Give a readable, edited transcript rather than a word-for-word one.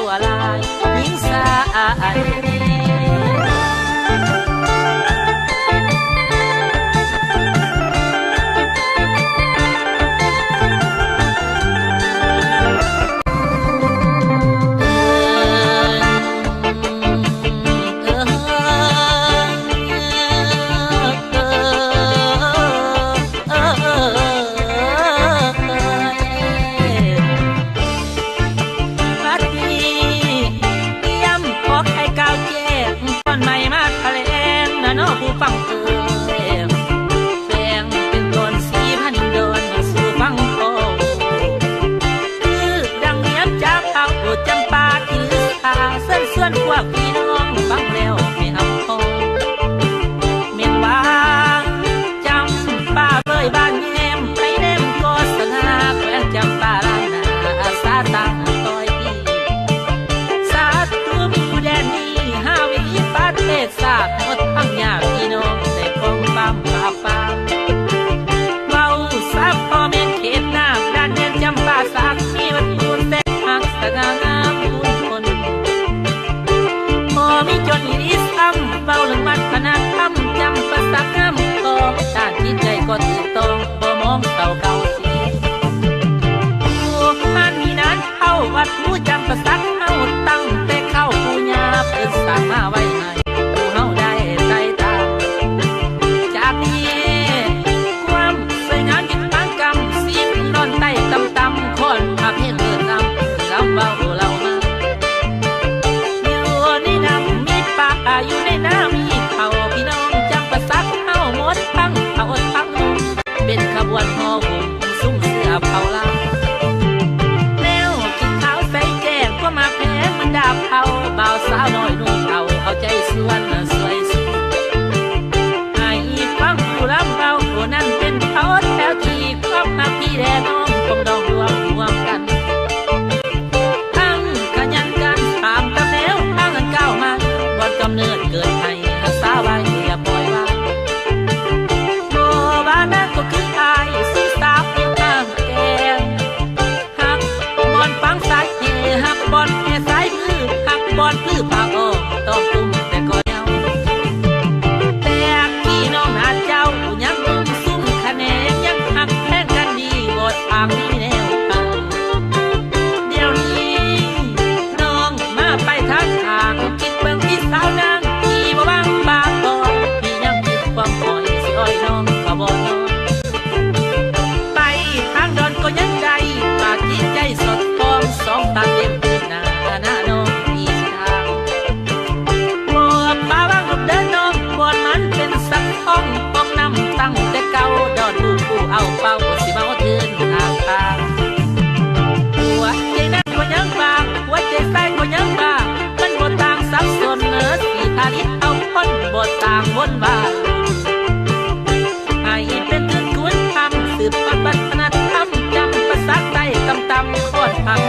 วลายหญิงสายผู้ฟังเอ่ยแฝงเป็นตนสีพันโดนสู่ฟังโคคือดังเนียมจากเขาจำปาถือตาเส้นส่วนพวกพี่น้องฟังแล้วไม่เอาคอเมียนวางจำป่าเบยบ้านแย้มไปเล่มโกศลาแขวงจำปาลายนาอาสาตั้งต่อยพี่สาธุมีอยู่แดนนี้ห้าวิประเทศศาสตร์หมดทั้งยาพี่น้องแต่คงปั๊มป่าป่าเมาซับพ่อแม่เขตน้ำด้านแดนจำปาสักมีวัตถุแต่หักสง่างามบุญคนพอมีจนอีซ้ำเบาหรือมัดพนักคำจำปาสักงามตองด้านจิตใจก็ตื่นตองบ่มองเก่าเก่าสีท่านมีนั้นเข้าวัดผู้จำปาสักเอาตั้งแต่เข้าปูญาเปิดสร้างมาไว้ให้อยู่ในน้ำมีเขาพี่น้องจำปาสักเข้าหมดทั้งเขาทั้งเป็นขบวนหอหุ่มซุ้มเสือเผาลาแนวกินข้าวใส่แก้งก็มาแพ้มันดาบเผาบ่าวสาวน้อยนุ่งเก่าเอาใจส่วนสวยสุดให้ฟังผู้รับเบาผู้นั้นเป็นเขาแถวที่ครอบมาพี่แดน้องคงดองรวมกันทั้งขยันกันตามตำแนวทางกันก้าวมากำเนิดเกิดให้รักษาไว้อย่าปล่อยว่างโบบ้านนั้นก็คืออายสีสาวเพียงข้างแกงหักบอลฟังสายเฮหักบอลแม่สายมือหักบอลคือปากออกต้องตุ้มแต่ก็เยาแต่พี่น้องนาเจ้ายังตุ้มซุ่มคะแนนยังหักแพ้กันดีบททางนี้แนวเดี๋ยวนี้น้องมาไปทางทางสาวนางที่บ่ว่างปากบ่พี่ยังคิดความคอยสิอ้อยน้องก็บ่นอนไปทางดอนก็ยังได้ปากจิตใจสดฟองสองตาเต็มหน้าน้องอีกทางบ่ป่าว่างหลบเดินน้องบ่อนมันเป็นสักห้องป้องน้ำตั้งแต่เก่าดอนลูกผู้เอาเป้าสิมาเทือนทางทางหัวใจนั้นก็ยังบางหัวใจใส่ก็ยังบางมันบ่ต่างสับสนสีทานิเอาคนบทต่างวนบ้านให้เป็นพื้นคุณธรรมสืบปฏิบัติธรรมจำภาษาใต้ตำโคตรพัง